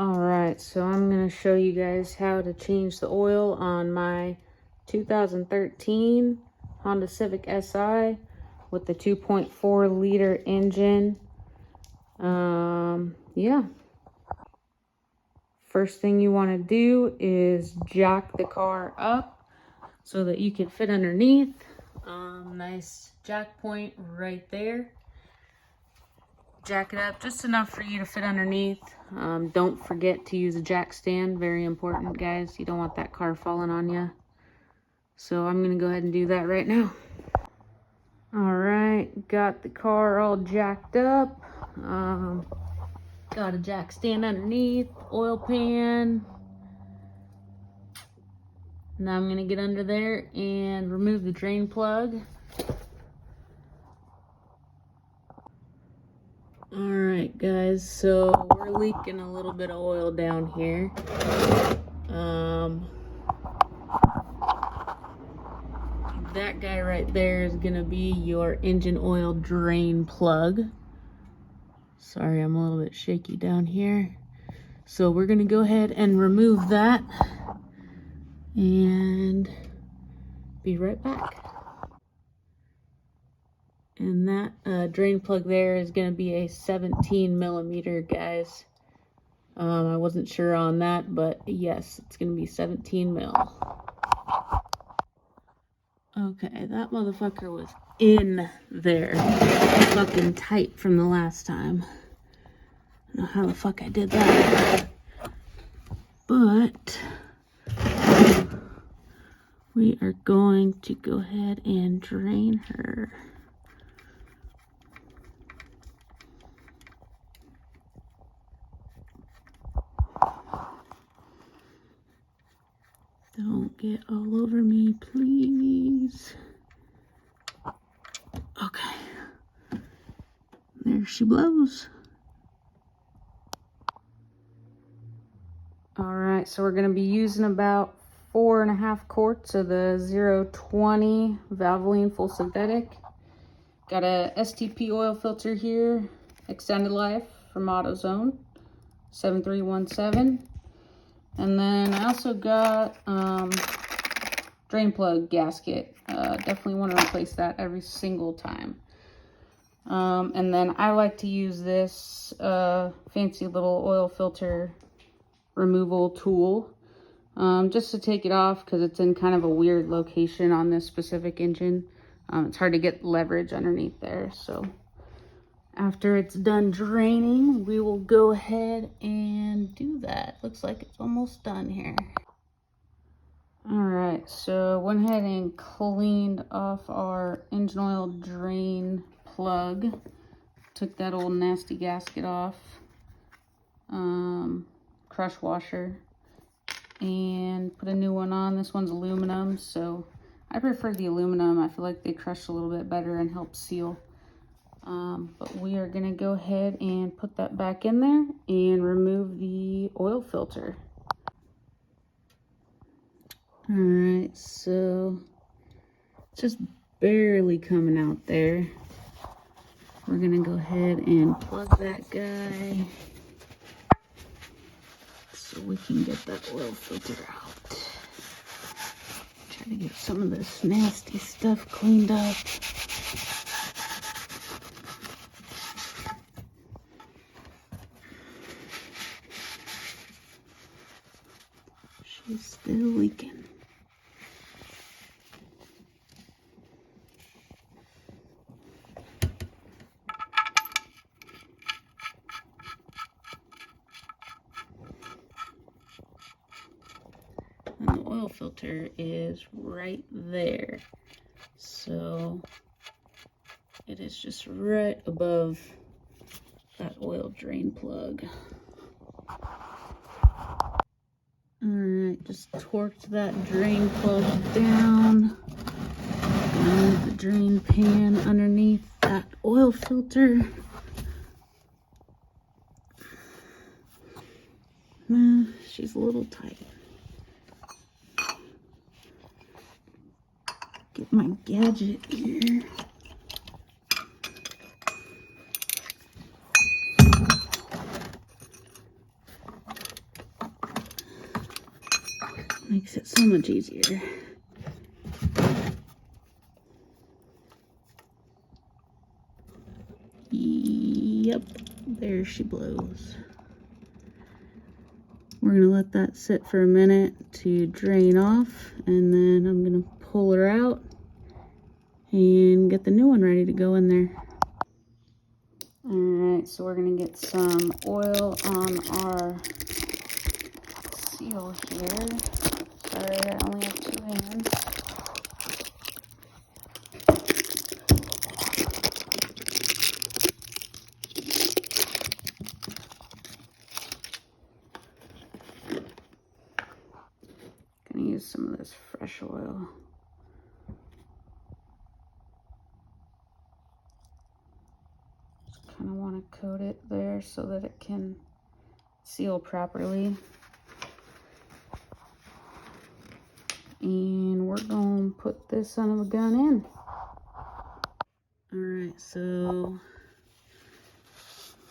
Alright, so I'm going to show you guys how to change the oil on my 2013 Honda Civic Si with the 2.4 liter engine. Yeah. First thing you want to do is jack the car up so that you can fit underneath. Nice jack point right there. Jack it up just enough for you to fit underneath. Don't forget to use a jack stand. Very important, guys. You don't want that car falling on you. So I'm going to go ahead and do that right now. Alright, got the car all jacked up. Got a jack stand underneath, oil pan. Now I'm going to get under there and remove the drain plug. Alright guys, so we're leaking a little bit of oil down here. That guy right there is going to be your engine oil drain plug. Sorry, I'm a little bit shaky down here. So we're going to go ahead and remove that and be right back. And that drain plug there is going to be a 17 millimeter, guys. I wasn't sure on that, but yes, it's going to be 17 mil. Okay, that motherfucker was in there. Fucking tight from the last time. I don't know how the fuck I did that. But we are going to go ahead and drain her. Don't get all over me, please. Okay. There she blows. Alright, so we're going to be using about 4.5 quarts of the 020 Valvoline full synthetic. Got a STP oil filter here, extended life from AutoZone, 7317. And then I also got drain plug gasket. Definitely want to replace that every single time. And then I like to use this fancy little oil filter removal tool just to take it off because it's in kind of a weird location on this specific engine. It's hard to get leverage underneath there. So after it's done draining, we will go ahead and do that. Looks like it's almost done here. Alright, so went ahead and cleaned off our engine oil drain plug. Took that old nasty gasket off. Crush washer. And put a new one on. This one's aluminum, so I prefer the aluminum. I feel like they crush a little bit better and help seal. But we are going to go ahead and put that back in there and remove the oil filter. Alright, so it's just barely coming out there. We're going to go ahead and plug that guy so we can get that oil filter out. Try to get some of this nasty stuff cleaned up. She's still leaking. And the oil filter is right there. So it is just right above that oil drain plug. Alright, just torqued that drain plug down. And the drain pan underneath that oil filter. She's a little tight. Get my gadget here. Makes it so much easier. Yep, there she blows. We're gonna let that sit for a minute to drain off, and then I'm gonna pull her out and get the new one ready to go in there. Alright, so we're gonna get some oil on our seal here. Sorry, I only have 2 hands. Gonna use some of this fresh oil. Just kind of want to coat it there so that it can seal properly. And we're going to put this son of a gun in. Alright, so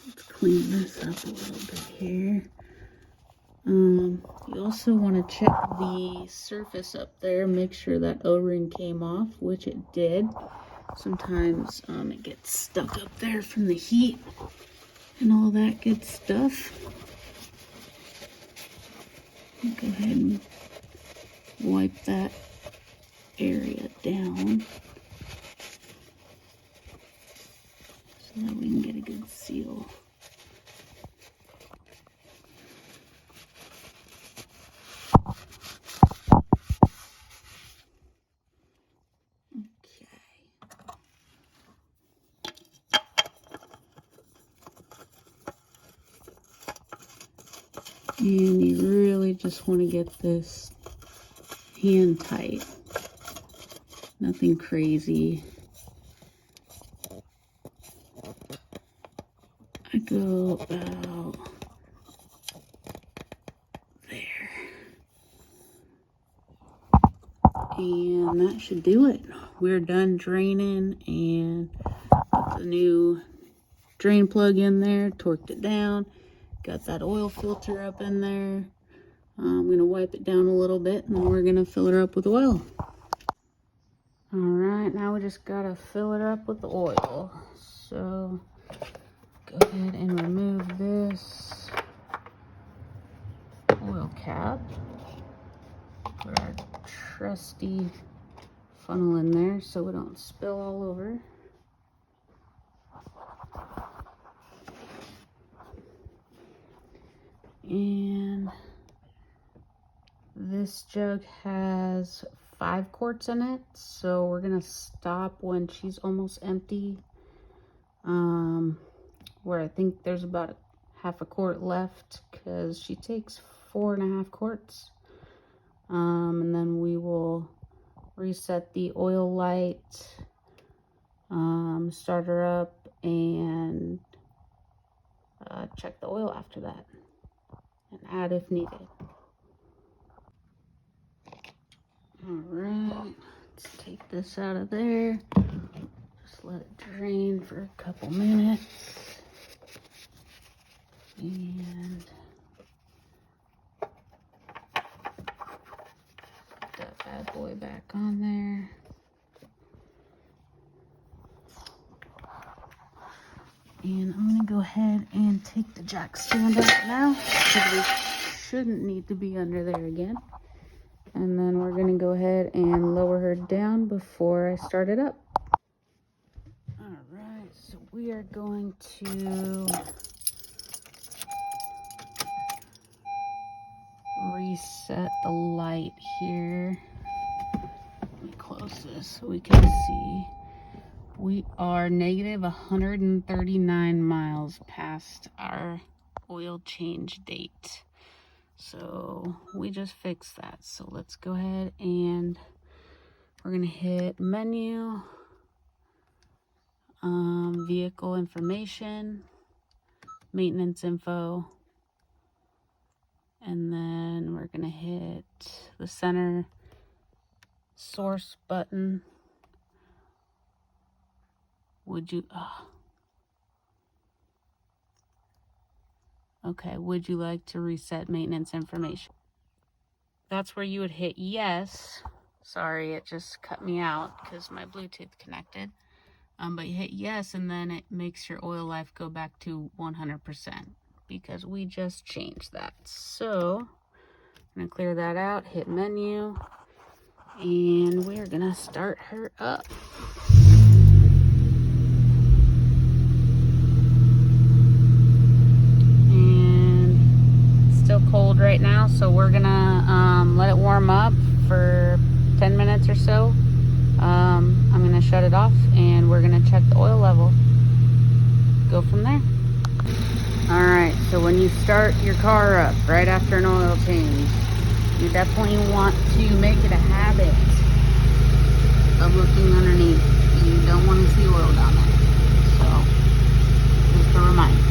let's clean this up a little bit here. You also want to check the surface up there, make sure that O-ring came off, which it did. Sometimes it gets stuck up there from the heat and all that good stuff. Go ahead and wipe that area down so that we can get a good seal. And you really just want to get this hand tight. Nothing crazy. I go about there. And that should do it. We're done draining, and put the new drain plug in there, torqued it down. Got that oil filter up in there. I'm going to wipe it down a little bit, and then we're going to fill it up with oil. Alright, now we just got to fill it up with oil. So, go ahead and remove this oil cap. Put our trusty funnel in there so we don't spill all over. And this jug has 5 quarts in it, so we're gonna stop when she's almost empty, where I think there's about half a quart left, because she takes 4.5 quarts. And then we will reset the oil light, start her up, and check the oil after that, and add if needed. Alright, let's take this out of there. Just let it drain for a couple minutes. And put that bad boy back on there. And I'm going to go ahead and take the jack stand out now, because we shouldn't need to be under there again. And then we're going to go ahead and lower her down before I start it up. Alright, so we are going to reset the light here. Let me close this so we can see. We are negative 139 miles past our oil change date. So we just fixed that. So let's go ahead and we're going to hit menu, vehicle information, maintenance info, and then we're going to hit the center source button. Would you, okay, would you like to reset maintenance information? that's where you would hit yes. Sorry, it just cut me out because my Bluetooth connected. But you hit yes, and then it makes your oil life go back to 100% because we just changed that. So I'm gonna clear that out, hit menu, and we're gonna start her up. And it's still cold right now, so we're gonna let it warm up for 10 minutes or so. I'm gonna shut it off and we're gonna check the oil level. Go from there. All right, so when you start your car up right after an oil change, you definitely want to make it a habit of looking underneath. You don't want to see oil down there. So, just a reminder.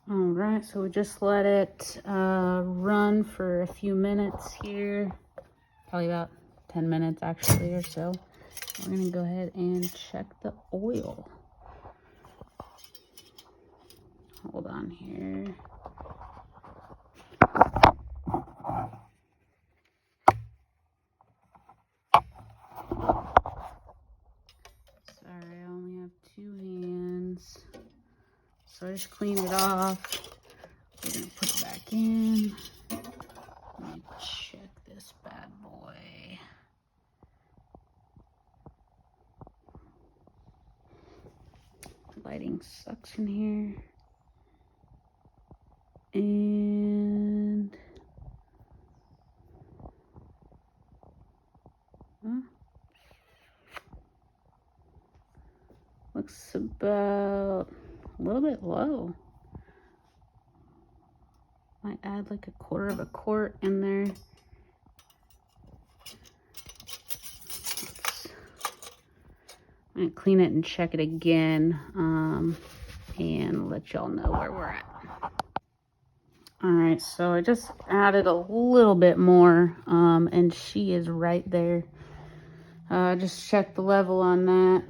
All right, so we just let it run for a few minutes here. Probably about 10 minutes actually or so. We're gonna go ahead and check the oil. Hold on here. Sorry, I only have 2 hands. So I just cleaned it off. We're gonna put it back in. Let me check this bad boy. Lighting sucks in here. And looks about a little bit low. Might add like 1/4 of a quart in there. I'm gonna clean it and check it again, and let y'all know where we're at. All right, so I just added a little bit more, and she is right there. Just check the level on that.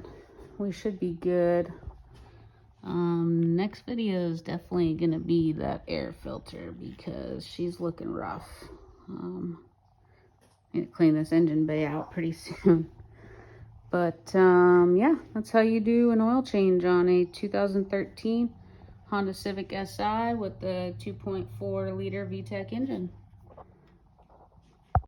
We should be good. Next video is definitely gonna be that air filter because she's looking rough. Need to clean this engine bay out pretty soon. But yeah, that's how you do an oil change on a 2013 Honda Civic Si with the 2.4 liter VTEC engine.